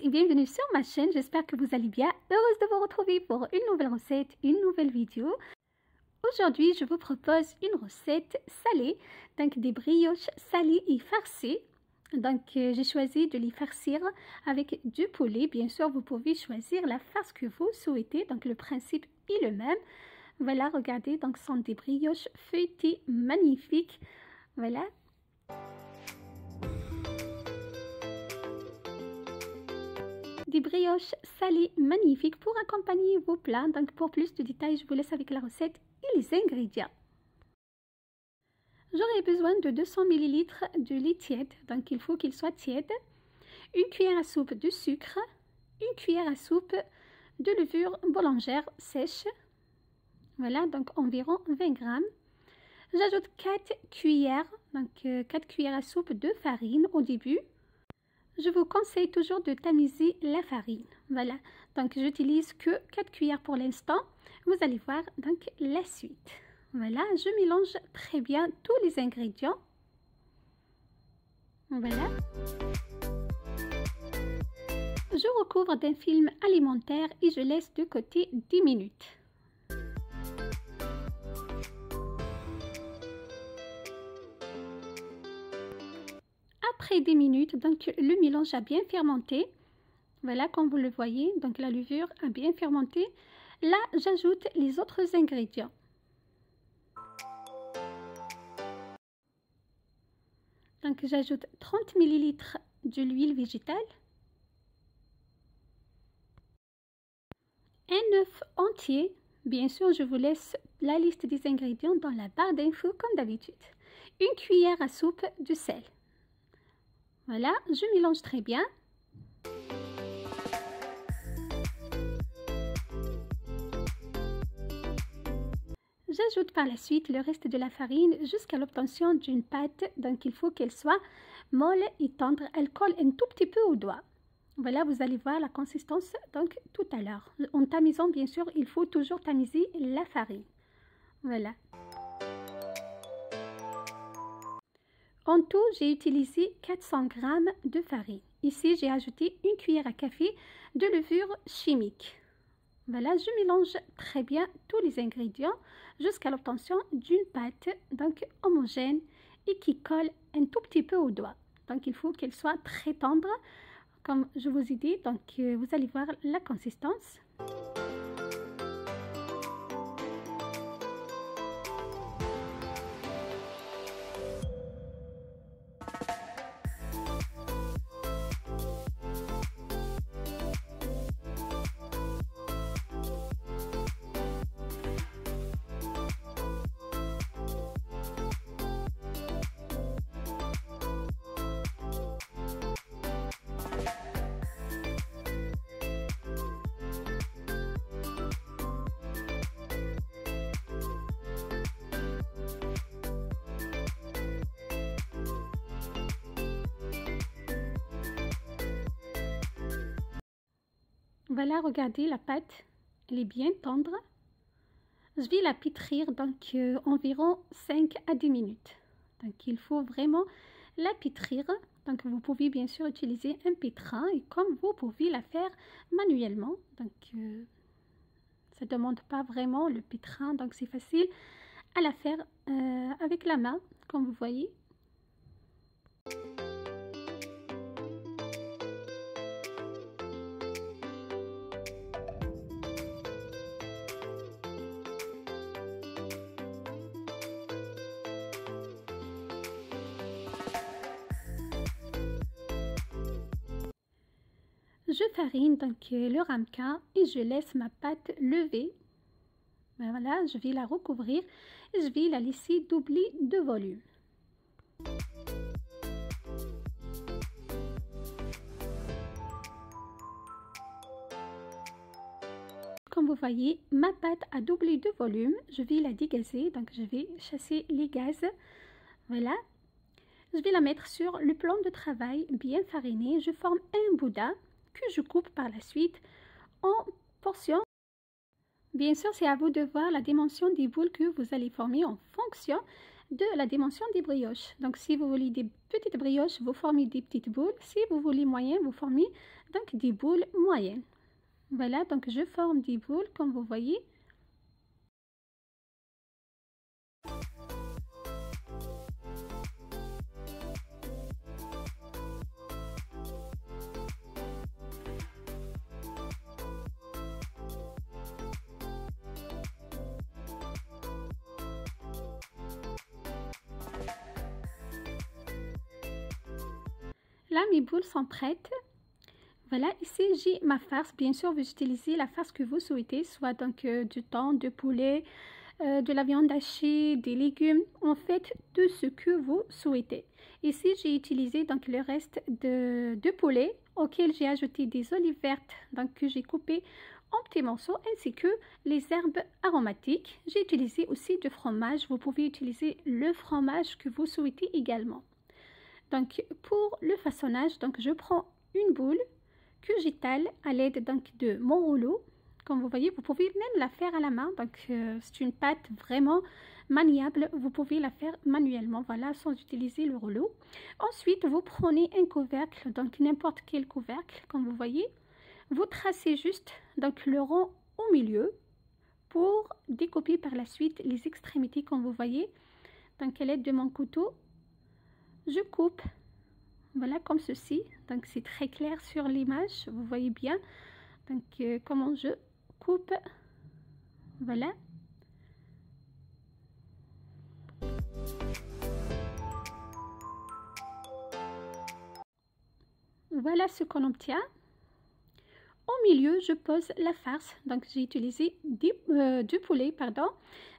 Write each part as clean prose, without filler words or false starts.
et bienvenue sur ma chaîne, j'espère que vous allez bien. Heureuse de vous retrouver pour une nouvelle recette, une nouvelle vidéo. Aujourd'hui, je vous propose une recette salée, donc des brioches salées et farcies. Donc, j'ai choisi de les farcir avec du poulet. Bien sûr, vous pouvez choisir la farce que vous souhaitez, donc le principe est le même. Voilà, regardez, donc ce sont des brioches feuilletées magnifiques. Voilà. Des brioches salées magnifiques pour accompagner vos plats. Donc pour plus de détails, je vous laisse avec la recette et les ingrédients. J'aurai besoin de 200 ml de lait tiède, donc il faut qu'il soit tiède, une cuillère à soupe de sucre, une cuillère à soupe de levure boulangère sèche, voilà, donc environ 20 grammes. J'ajoute 4 cuillères, donc 4 cuillères à soupe de farine au début. Je vous conseille toujours de tamiser la farine. Voilà, donc j'utilise que 4 cuillères pour l'instant. Vous allez voir donc la suite. Voilà, je mélange très bien tous les ingrédients. Voilà. Je recouvre d'un film alimentaire et je laisse de côté 10 minutes. Après 10 minutes, donc le mélange a bien fermenté. Voilà, comme vous le voyez, donc la levure a bien fermenté. Là, j'ajoute les autres ingrédients. Donc, j'ajoute 30 ml de l'huile végétale, un œuf entier. Bien sûr, je vous laisse la liste des ingrédients dans la barre d'infos comme d'habitude. Une cuillère à soupe de sel. Voilà, je mélange très bien. J'ajoute par la suite le reste de la farine jusqu'à l'obtention d'une pâte. Donc, il faut qu'elle soit molle et tendre. Elle colle un tout petit peu au doigt. Voilà, vous allez voir la consistance donc tout à l'heure. En tamisant, bien sûr, il faut toujours tamiser la farine. Voilà. En tout, j'ai utilisé 400 g de farine. Ici, j'ai ajouté une cuillère à café de levure chimique. Voilà, je mélange très bien tous les ingrédients jusqu'à l'obtention d'une pâte donc homogène et qui colle un tout petit peu au doigt. Donc, il faut qu'elle soit très tendre, comme je vous ai dit. Donc, vous allez voir la consistance. Voilà, regardez la pâte, elle est bien tendre. Je vais la pétrir donc environ 5 à 10 minutes. Donc il faut vraiment la pétrir. Donc vous pouvez bien sûr utiliser un pétrin et comme vous pouvez la faire manuellement. Donc ça ne demande pas vraiment le pétrin, donc c'est facile à la faire avec la main, comme vous voyez. Je farine donc le ramequin et je laisse ma pâte lever. Voilà, je vais la recouvrir et je vais la laisser doubler de volume. Comme vous voyez, ma pâte a doublé de volume. Je vais la dégazer, donc je vais chasser les gaz. Voilà. Je vais la mettre sur le plan de travail bien fariné. Je forme un boudin que je coupe par la suite en portions. Bien sûr, c'est à vous de voir la dimension des boules que vous allez former en fonction de la dimension des brioches. Donc si vous voulez des petites brioches, vous formez des petites boules. Si vous voulez moyen, vous formez donc des boules moyennes. Voilà, donc je forme des boules comme vous voyez. Là, mes boules sont prêtes. Voilà, ici j'ai ma farce. Bien sûr, vous utilisez la farce que vous souhaitez, soit donc du thon, de poulet, de la viande hachée, des légumes, en fait, tout ce que vous souhaitez. Ici, j'ai utilisé donc le reste de poulet auquel j'ai ajouté des olives vertes donc que j'ai coupées en petits morceaux ainsi que les herbes aromatiques. J'ai utilisé aussi du fromage. Vous pouvez utiliser le fromage que vous souhaitez également. Donc pour le façonnage, donc je prends une boule que j'étale à l'aide donc de mon rouleau. Comme vous voyez, vous pouvez même la faire à la main. Donc c'est une pâte vraiment maniable. Vous pouvez la faire manuellement, voilà, sans utiliser le rouleau. Ensuite, vous prenez un couvercle, donc n'importe quel couvercle, comme vous voyez. Vous tracez juste donc le rond au milieu pour découper par la suite les extrémités, comme vous voyez. Donc à l'aide de mon couteau, je coupe, voilà, comme ceci. Donc c'est très clair sur l'image, vous voyez bien donc comment je coupe. Voilà, voilà ce qu'on obtient. Au milieu, je pose la farce. Donc j'ai utilisé du poulet, pardon,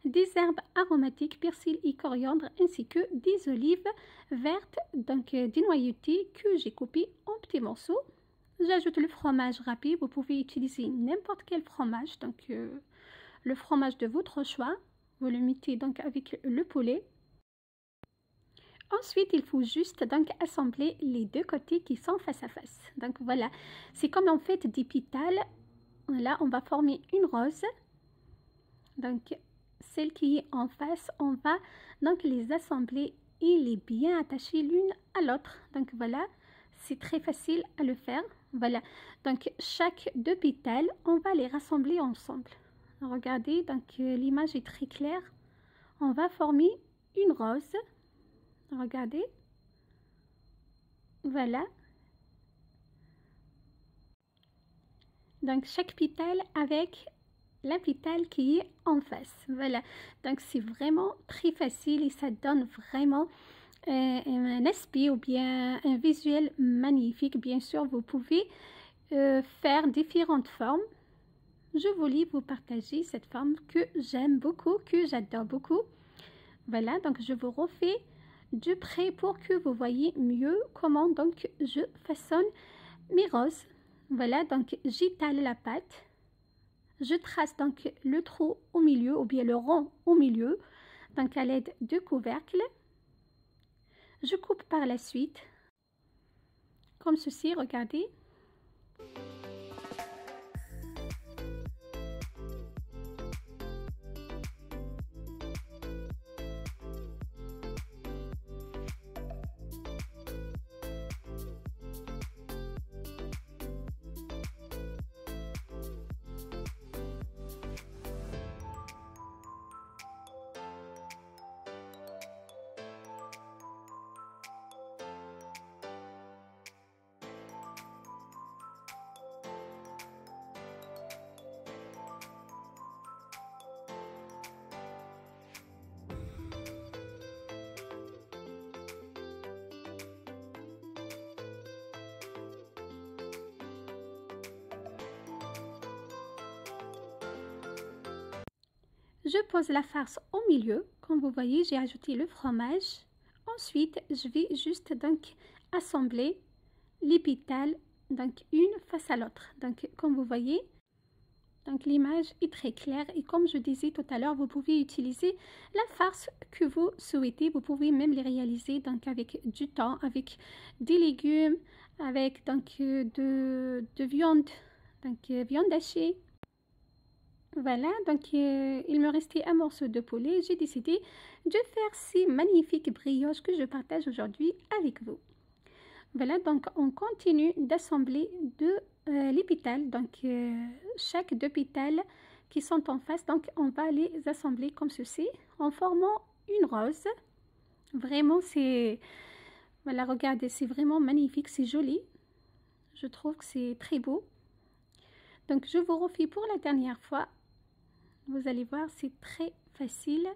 des herbes aromatiques, persil et coriandre, ainsi que des olives vertes, donc dénoyautées que j'ai coupées en petits morceaux. J'ajoute le fromage râpé. Vous pouvez utiliser n'importe quel fromage, donc le fromage de votre choix. Vous le mettez donc avec le poulet. Ensuite, il faut juste donc assembler les deux côtés qui sont face à face. Donc voilà, c'est comme en fait des pétales. Là, on va former une rose. Donc celle qui est en face, on va donc les assembler et les bien attacher l'une à l'autre. Donc voilà, c'est très facile à le faire. Voilà, donc chaque deux pétales, on va les rassembler ensemble. Regardez, donc l'image est très claire. On va former une rose. Regardez, voilà. Donc chaque pétale avec la pétale qui est en face. Voilà, donc c'est vraiment très facile et ça donne vraiment un aspect ou bien un visuel magnifique. Bien sûr, vous pouvez faire différentes formes. Je voulais vous partager cette forme que j'aime beaucoup, que j'adore beaucoup. Voilà, donc je vous refais du près pour que vous voyez mieux comment donc je façonne mes roses. Voilà, donc j'étale la pâte, je trace donc le trou au milieu ou bien le rond au milieu, donc à l'aide de couvercle. Je coupe par la suite comme ceci, regardez. Je pose la farce au milieu. Comme vous voyez, j'ai ajouté le fromage. Ensuite, je vais juste donc assembler les pétales, donc une face à l'autre. Donc, comme vous voyez, donc l'image est très claire. Et comme je disais tout à l'heure, vous pouvez utiliser la farce que vous souhaitez. Vous pouvez même les réaliser donc avec du thon, avec des légumes, avec donc de viande, donc viande hachée. Voilà, donc il me restait un morceau de poulet. J'ai décidé de faire ces magnifiques brioches que je partage aujourd'hui avec vous. Voilà, donc on continue d'assembler les pétales, donc chaque deux pétales qui sont en face, donc on va les assembler comme ceci en formant une rose. Vraiment, c'est, voilà, regardez, c'est vraiment magnifique, c'est joli. Je trouve que c'est très beau. Donc je vous refais pour la dernière fois. Vous allez voir, c'est très facile.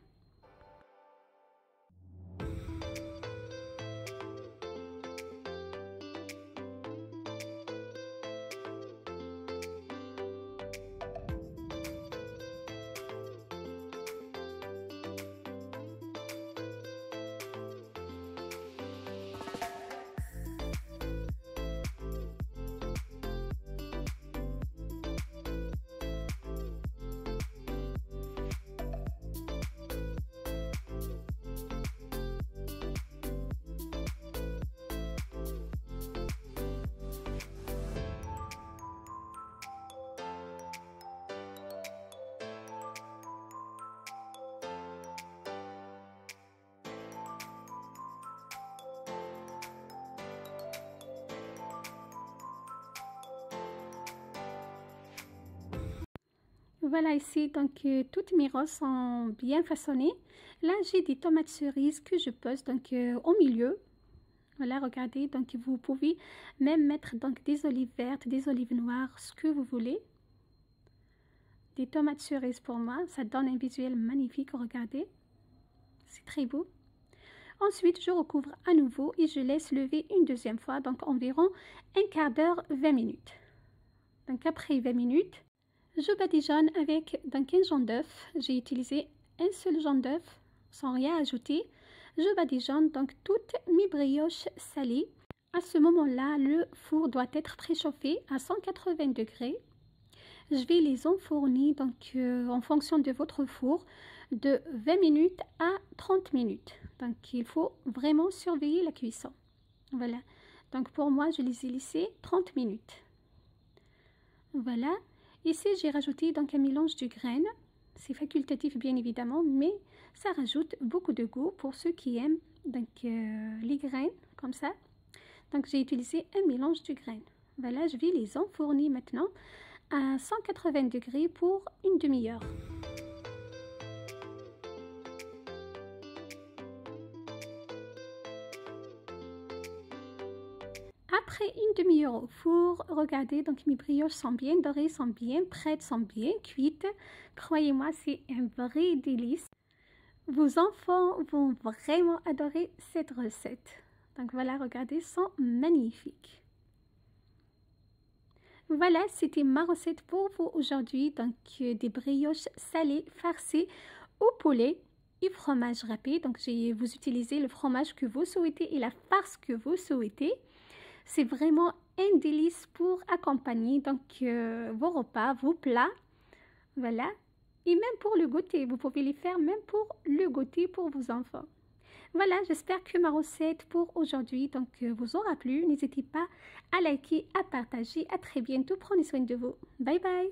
Voilà ici, donc toutes mes roses sont bien façonnées. Là, j'ai des tomates cerises que je pose donc au milieu. Voilà, regardez, donc vous pouvez même mettre donc des olives vertes, des olives noires, ce que vous voulez. Des tomates cerises pour moi, ça donne un visuel magnifique, regardez. C'est très beau. Ensuite, je recouvre à nouveau et je laisse lever une deuxième fois, donc environ un quart d'heure, 20 minutes. Donc après 20 minutes, je badigeonne avec donc un jaune d'œuf. J'ai utilisé un seul jaune d'œuf sans rien ajouter. Je badigeonne donc toutes mes brioches salées. À ce moment-là, le four doit être préchauffé à 180 degrés. Je vais les enfourner donc en fonction de votre four de 20 minutes à 30 minutes. Donc il faut vraiment surveiller la cuisson. Voilà. Donc pour moi, je les ai laissés 30 minutes. Voilà. Ici, j'ai rajouté donc un mélange de graines. C'est facultatif bien évidemment, mais ça rajoute beaucoup de goût pour ceux qui aiment donc les graines comme ça. Donc j'ai utilisé un mélange de graines. Voilà, je vais les enfourner maintenant à 180 degrés pour une demi-heure. Après une demi-heure au four, regardez, donc mes brioches sont bien dorées, sont bien prêtes, sont bien cuites. Croyez-moi, c'est un vrai délice. Vos enfants vont vraiment adorer cette recette. Donc voilà, regardez, sont magnifiques. Voilà, c'était ma recette pour vous aujourd'hui. Donc des brioches salées farcies au poulet et fromage râpé. Donc vous utilisez le fromage que vous souhaitez et la farce que vous souhaitez. C'est vraiment un délice pour accompagner donc vos repas, vos plats. Voilà. Et même pour le goûter, vous pouvez les faire même pour le goûter pour vos enfants. Voilà, j'espère que ma recette pour aujourd'hui donc vous aura plu. N'hésitez pas à liker, à partager. À très bientôt. Prenez soin de vous. Bye bye.